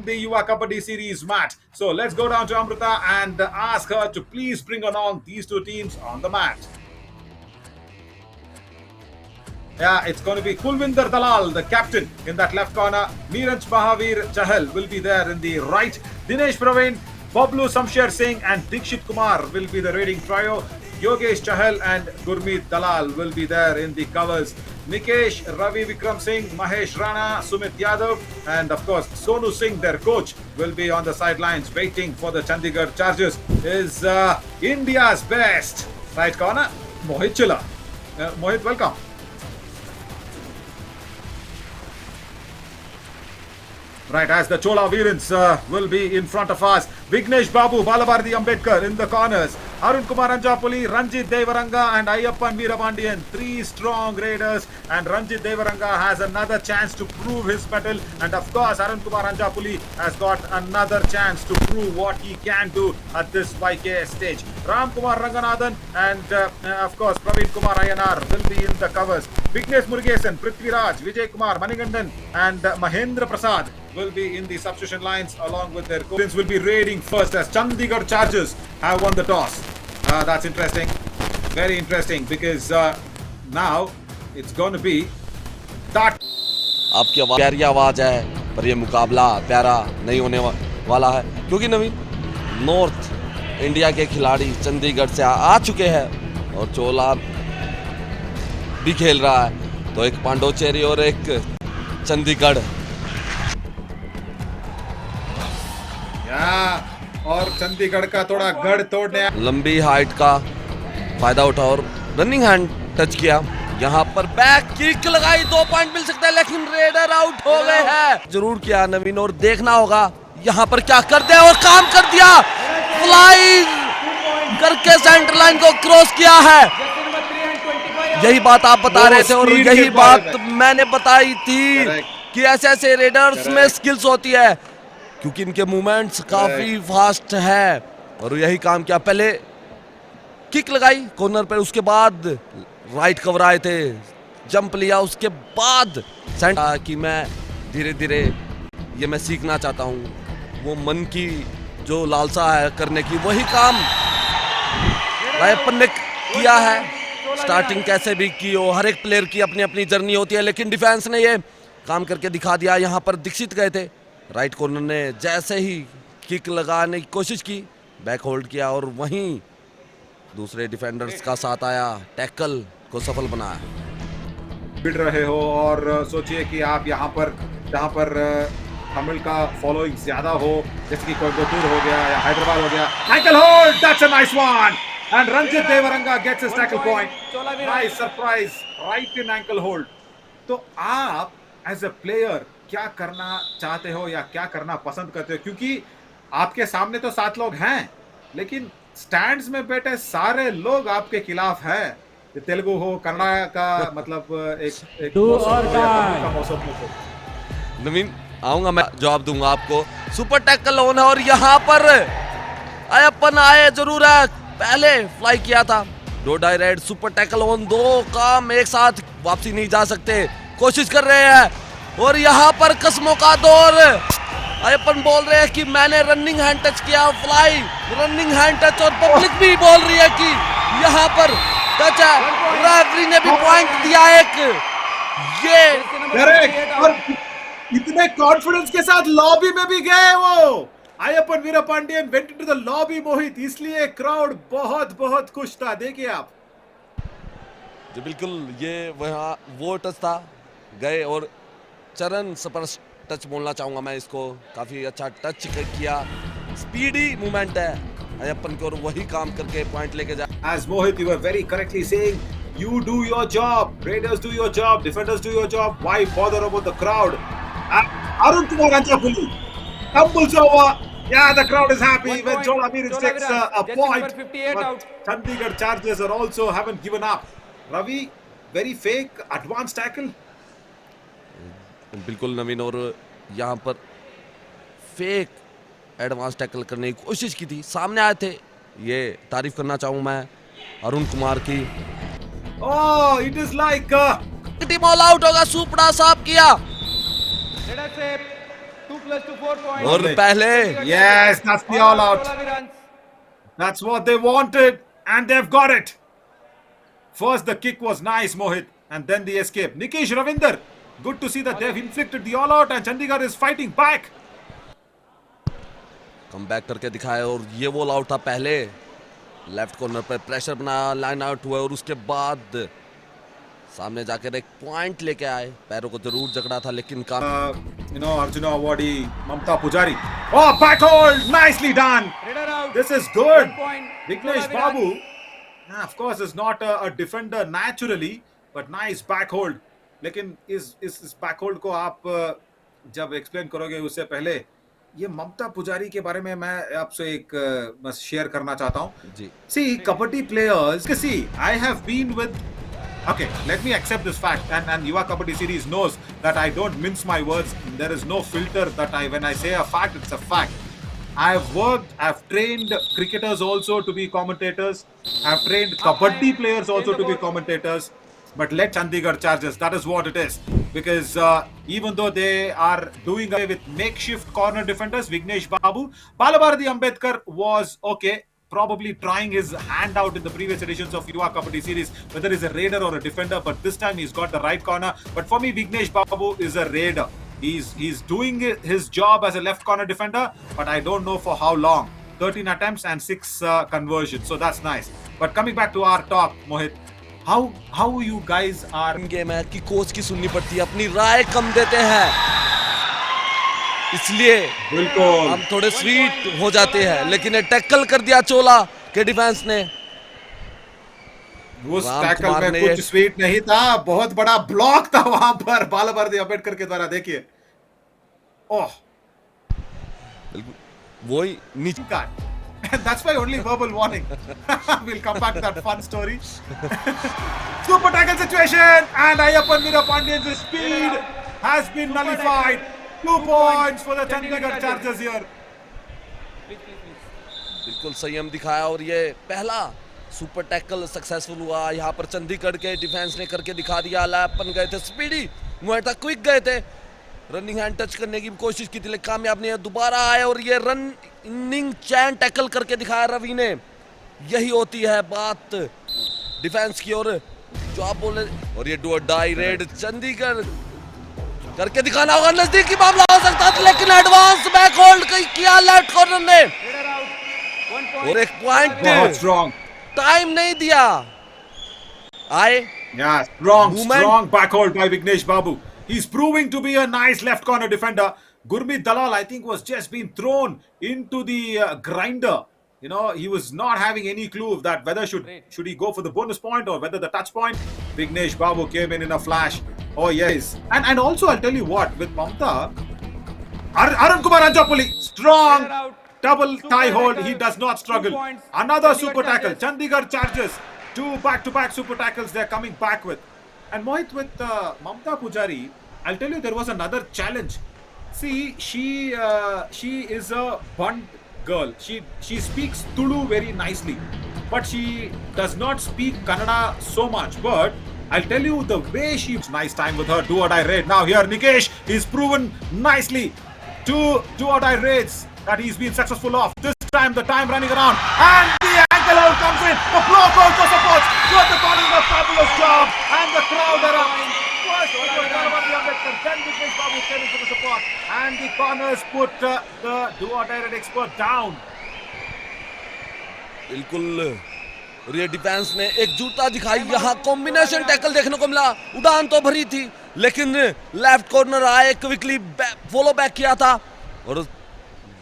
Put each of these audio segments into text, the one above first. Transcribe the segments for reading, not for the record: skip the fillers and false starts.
the Yuva Kabaddi Series mat. So let's go down to Amrita and ask her to please bring along these two teams on the mat. Yeah, it's going to be Kulvinder Dalal, the captain, in that left corner. Neeraj Mahavir Chahal will be there in the right. Dinesh Praveen, Bablu Samsher Singh and Dikshit Kumar will be the raiding trio. Yogesh Chahal and Gurmeet Dalal will be there in the covers. Nikesh, Ravi Vikram Singh, Mahesh Rana, Sumit Yadav and of course Sonu Singh, their coach, will be on the sidelines waiting for the Chandigarh Chargers. Is India's best right corner, Mohit Chilla. Mohit, welcome. Right, as the Chola Veerans will be in front of us. Vignesh Babu, Balabharati Ambedkar in the corners. Arun Kumar Anjapuli, Ranjit Devaranga and Ayyappan Veerapandiyan. Three strong raiders and Ranjit Devaranga has another chance to prove his mettle. And of course, Arun Kumar Anjapuli has got another chance to prove what he can do at this YKS stage. Ram Kumar Ranganathan and of course Praveen Kumar Ayanar will be in the covers. Vignesh Murugesan, Prithviraj, Vijay Kumar, Manigandan and Mahendra Prasad will be in the substitution lines along with their coaches. Will be raiding first as Chandigarh Chargers have won the toss. That's interesting, very interesting because now it's going to be that. आपकी प्यारी आवाज है पर ये मुकाबला प्यारा नहीं होने वाला है क्योंकि नवीन नॉर्थ इंडिया के खिलाड़ी चंडीगढ़ से आ चुके हैं और चोला भी खेल रहा है तो एक पांडोचेरी और एक चंडीगढ़ और चंडीगढ़ का थोड़ा गढ़ तोड़ने लंबी हाइट का फायदा उठा और रनिंग हैंड टच किया यहाँ पर बैक किक लगाई 2 पॉइंट मिल सकता है लेकिन रेडर आउट हो गए हैं जरूर किया नवीन और देखना होगा यहाँ पर क्या कर दिया और काम कर दिया फ्लाई करके सेंटर लाइन को क्रॉस किया है यही बात आप बता रहे थे और यही बात मैंने बताई थी कि ऐसे ऐसे रेडर्स में स्किल्स होती है क्योंकि इनके मूवमेंट्स काफी फास्ट है और यही काम किया पहले किक लगाई कॉर्नर पर उसके बाद राइट कवर आए थे जंप लिया उसके बाद सेंटर कि मैं धीरे धीरे ये मैं सीखना चाहता हूँ वो मन की जो लालसा है करने की वही काम रायप्पन ने किया है स्टार्टिंग कैसे भी की हो हर एक प्लेयर की अपनी अपनी जर्नी होती है लेकिन डिफेंस ने ये काम करके दिखा दिया यहाँ पर दीक्षित गए थे राइट कॉर्नर ने जैसे ही किक लगाने की कोशिश की बैक होल्ड किया और वहीं दूसरे डिफेंडर्स का साथ आया टैकल को सफल बनाया बिड़ रहे हो और सोचिए कि आप यहाँ पर जहाँ पर तमिल का फॉलोइंग ज्यादा हो जैसे कि कोयम्बटूर हो गया या हैदराबाद हो गया tackle hold that's a nice one and Ranjit Devaranga gets his tackle point nice surprise right in ankle hold तो आप एज अ प्लेयर क्या करना चाहते हो या क्या करना पसंद करते हो क्योंकि आपके सामने तो 7 लोग हैं लेकिन स्टैंड्स में बैठे सारे लोग आपके खिलाफ है तेलुगु हो कन्नड़ा का मतलब एक मौसम नवीन आऊंगा मैं जवाब दूंगा आपको सुपर टैकल ऑन है और यहाँ पर अयप्पन आए जरूर है पहले फ्लाई किया था दो डायरेक्ट सुपर टैकल ऑन 2 काम एक साथ वापसी नहीं जा सकते कोशिश कर रहे हैं और यहाँ पर कसमों का दौर अयप्पन बोल रहे हैं कि मैंने रनिंग हैंड टच किया फ्लाई रनिंग हैंड टच और पब्लिक भी बोल रही है कि यहाँ पर टच है रेफरी ने भी पॉइंट दिया एक ये और इतने कॉन्फिडेंस के साथ लॉबी में भी गए वो Ayyappan Veerapandian went into the lobby Mohit इसलिए क्राउड बहुत बहुत खुश था देखिए आप जी बिल्कुल ये वहाँ वो टच था गए और चरण स्पर्श टच बोलना चाहूंगा मैं इसको काफी अच्छा टच किया स्पीडी मूवमेंट है अयप्पन को और वही काम करके पॉइंट लेके जा As Mohit, you were very correctly saying, you do your job, Raiders do your job, defenders do your job. Why bother about the crowd? Arun Kumar Anjapuli tumbles over. Yeah, the crowd is happy when Chola Veerans takes a point. But Chandigarh Chargers are also haven't given up. Ravi, very fake advanced tackle. बिल्कुल नवीन और यहाँ पर fake advance tackle करने की कोशिश की थी सामने आए थे ये तारीफ करना चाहूँ मैं अरुण कुमार की Oh, it is like team all out होगा सुपड़ा साफ किया और पहले Yes, that's the all out. That's what they wanted, and they've got it. First, the kick was nice, Mohit, and then the escape. Nikesh Ravinder, good to see that they've inflicted the all out, and Chandigarh is fighting back. Come back करके दिखाया और ये वो out था पहले। Left corner पर pressure बनाया, line out हुआ और उसके बाद सामने जाकर एक पॉइंट लेके आए। पैरों को जरूर जकड़ा था लेकिन Arjuna Awadi, Mamta Pujari. Oh, back hold, nicely done. This is good. Vignesh Babu, of course, is not a defender naturally, but nice back hold. लेकिन इस back hold को आप जब explain करोगे उससे पहले ये ममता पुजारी के बारे में मैं आपसे एक बस शेयर करना चाहता हूँ जी। See, kabaddi players, see, I have been with. Okay, let me accept this fact, and Yuva Kabaddi series knows that I don't mince my words. There is no filter that when I say a fact, it's a fact. I've trained cricketers also to be commentators. I've trained kabaddi players also to be commentators. But let Chandigarh Chargers, that is what it is. Because even though they are doing away with makeshift corner defenders, Vignesh Babu, Balabharati Ambedkar was okay. Probably trying his hand out in the previous editions of Yuva Kabaddi series, whether he's a raider or a defender, but this time he's got the right corner. But for me, Vignesh Babu is a raider. He's doing his job as a left corner defender, but I don't know for how long. 13 attempts and 6 conversions, so that's nice. But coming back to our talk, Mohit, how you guys are? Game है कि coach की सुननी पड़ती है, अपनी राय कम देते हैं, इसलिए बिल्कुल हम थोड़े स्वीट हो जाते हैं। लेकिन ये टैकल कर दिया चोला के डिफेंस ने। उस टैकल में कुछ स्वीट नहीं था, बहुत बड़ा ब्लॉक था वहां पर बालाभारती अंबेडकर के द्वारा। देखिए ओह, वही नीचे का that's why only verbal warning. We'll come back to that fun story. Super tackle situation, and Ayyappan Veerapandiyan's speed has been nullified. 2 points for the Chandigarh Chargers here. बिल्कुल संयम दिखाया और ये पहला सुपर टैकल सक्सेसफुल हुआ। यहाँ पर चंडीगढ़ के डिफेंस ने करके दिखा दिया। अलायप्पन गए थे स्पीडी, मुएटा क्विक गए थे, रनिंग हैंड टच करने की कोशिश की थी लेकिन कामयाब नहीं है। दोबारा आए और ये रनिंग चैन टैकल करके दिखाया रवि ने। यही होती है बात डिफेंस की, और जो आप बोले, और ये डू और डाई रेड चंडीगढ़ करके दिखाना होगा। नजदीकी मामला हो सकता था लेकिन एडवांस बैक होल्ड किया लेफ्ट कॉर्नर ने और एक पॉइंट टाइम नहीं दिया। आए strong back hold by Vignesh Babu. He's proving to be a nice left corner defender. Gurmeet Dalal, I think, was just being thrown into the grinder. You know, he was not having any clue of that whether should he go for the bonus point or whether the touch point. Vignesh Babu came in a flash. Oh yes, and also I'll tell you what, with Mamta, Arun Kumar Anjapuli, strong double tie hold. He does not struggle. Another super tackle. Chandigarh Chargers, 2 back-to-back super tackles they're coming back with. And Mohit, with Mamta Pujari, I'll tell you there was another challenge. See, she is a Bund girl. She speaks Tulu very nicely, but she does not speak Kannada so much. But I'll tell you the way she's nice time with her do or die raid. Now here Nikesh, he's proven nicely to do or die raids that he's been successful of. This time the time running around and the ankle hold comes in. The block also supports. Stuart the corner does a fabulous job and the crowd are up. First it was Balabharati Ambedkar, then Vignesh Babu came in for the support and the corners put the do or die raid expert down. बिल्कुल, और ये defence ने एकजुटता दिखाई। यहाँ combination tackle देखने को मिला, उड़ान तो भरी थी लेकिन लेफ्ट कॉर्नर आए, क्विकली फॉलो बैक किया था और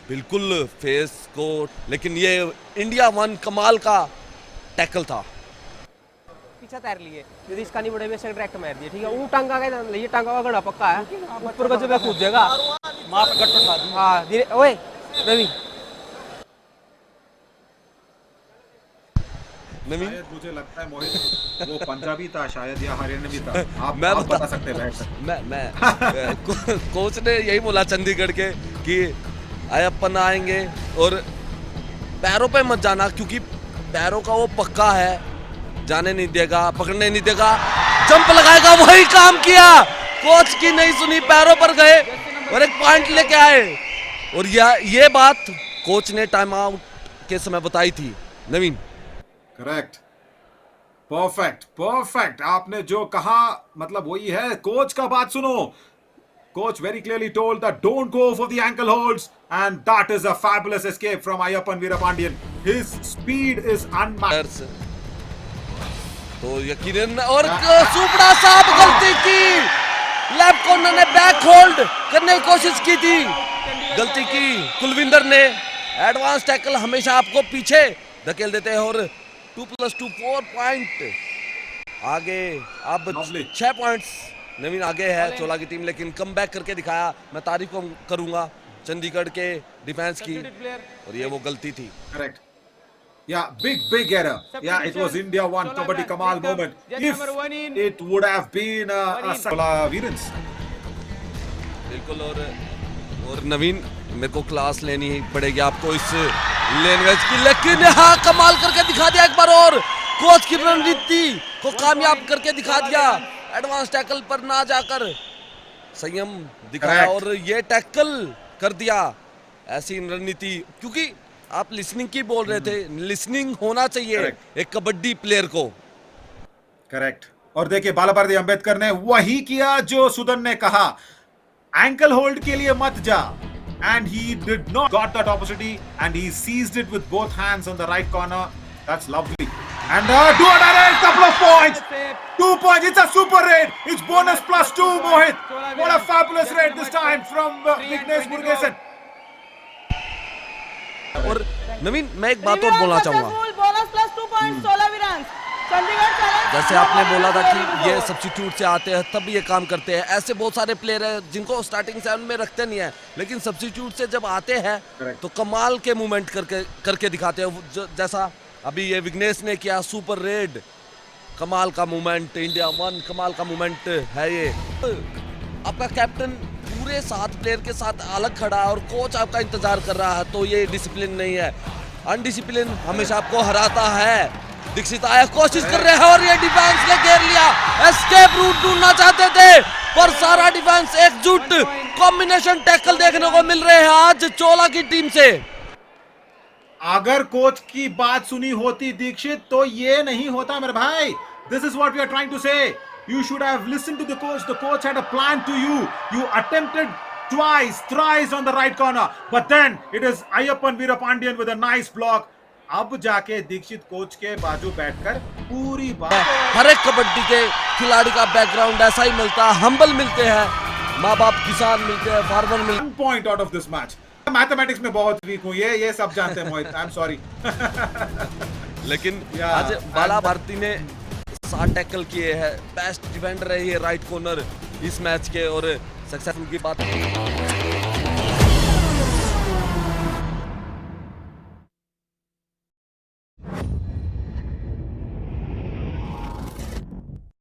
बिल्कुल फेस को, लेकिन ये इंडिया 1 कमाल का टैकल था। पीछा तैर लिए यदि इसका नहीं बढ़े वैसे डायरेक्ट मार दिए, ठीक है। वो टांगा का ये टांगा का गड़ा पक्का है, ऊपर का जब कूद जाएगा मार गट उठा दी। हां धीरे, ओए रवि शायद मुझे लगता है मोहित वो पंजाबी था शायद या हरियाणवी था। आप बता सकते हैं। मैं कोच ने यही बोला चंडीगढ़ के कि अयप्पन आएंगे और पैरों पे मत जाना क्योंकि पैरों का वो पक्का है, जाने नहीं देगा, पकड़ने नहीं देगा, जंप लगाएगा। वही काम किया, कोच की नहीं सुनी, पैरों पर गए और एक पॉइंट लेके आए। और ये बात कोच ने टाइम आउट के समय बताई थी नवीन। Correct, perfect perfect. आपने जो कहा मतलब वही है, कोच का बात सुनो। Coach very clearly told that don't go for the ankle holds, and that is a fabulous escape from Ayyappan Veerapandiyan. His speed is unmatched. तो यकीनन और सुपड़ा साहब गलती की। लेफ्ट कॉर्नर ने बैक होल्ड करने की कोशिश की थी, गलती की कुलविंदर ने। एडवांस टैकल हमेशा आपको पीछे धकेल देते हैं और 2+2 4 पॉइंट आगे। अब 6 पॉइंट्स नवीन आगे है चोला की टीम, लेकिन कम बैक करके दिखाया। मैं तारीफ करूंगा चंडीगढ़ के डिफेंस की, और ये वो गलती थी। Correct. Yeah, big error. Yeah, it was India 1 Kabaddi Kamal moment. If it would have been a Chola Veerans. बिल्कुल। और नवीन मेरे को क्लास लेनी पड़ेगी आपको इस लैंग्वेज की, लेकिन हाँ कमाल करके दिखा दिया एक बार और। कोच की रणनीति को कामयाब करके दिखा दिया। एडवांस टैकल पर ना जाकर संयम दिखाया और ये टैकल कर दिया। ऐसी रणनीति, क्योंकि आप लिसनिंग की बोल रहे थे, लिसनिंग होना चाहिए एक कबड्डी प्लेयर को। करेक्ट। और देखिए बालाबारदी अंबेडकर ने वही किया जो सुदन ने कहा, एंकल होल्ड के लिए मत जा। And he did not got that opportunity, and he seized it with both hands on the right corner. That's lovely. And do a direct, couple of points. 2 points. It's a super raid. It's bonus +2, Mohit. What a fabulous raid this time from Vignesh Murugesan. और नवीन मैं एक बात और बोलना चाहूंगा। Bonus +2 point सोला वीरांस Chandigarh challenge. जैसे आपने बोला था कि ये सब्स्टिट्यूट से आते हैं तब ये काम करते हैं, ऐसे बहुत सारे प्लेयर हैं जिनको स्टार्टिंग 7 में रखते नहीं है, लेकिन सब्स्टिट्यूट से जब आते हैं तो कमाल के मूवमेंट करके दिखाते हैं। जैसा अभी ये विघ्नेश ने किया, सुपर रेड, कमाल का मूवमेंट। इंडिया 1 कमाल का मूवमेंट है ये। आपका कैप्टन पूरे 7 प्लेयर के साथ अलग खड़ा है और कोच आपका इंतजार कर रहा है, तो ये डिसिप्लिन नहीं है। अनडिसिप्लिन हमेशा आपको हराता है। दीक्षित आया, कोशिश कर रहे हैं और ये डिफेंस ने घेर लिया। एस्केप रूट ढूंढना चाहते थे पर सारा डिफेंस एकजुट। कॉम्बिनेशन टैकल देखने को मिल रहे हैं आज चोला की टीम से। अगर कोच की बात सुनी होती दीक्षित तो ये नहीं होता मेरे भाई। This is what we are trying to say. You should have listened to the coach. The coach had a plan to you. You attempted twice, thrice on the right corner, but then it is Ayyappan Veerapandiyan with a nice block. अब जाके Dixit coach के बाजू बैठकर पूरी बात। हर एक कबड्डी के खिलाड़ी का बैकग्राउंड ऐसा ही मिलता है, हम्बल मिलते हैं, माँ बाप किसान मिलते हैं, फार्मर मिलते हैं। 1 point out of this match. Mathematics में बहुत वीक हूँ, ये सब जानते हैं मोहित। I am sorry. लेकिन आज बाला भारती ने 7 टैकल किए हैं, बेस्ट डिफेंडर है ये राइट कॉर्नर इस मैच के, और सक्सेसफुल की बात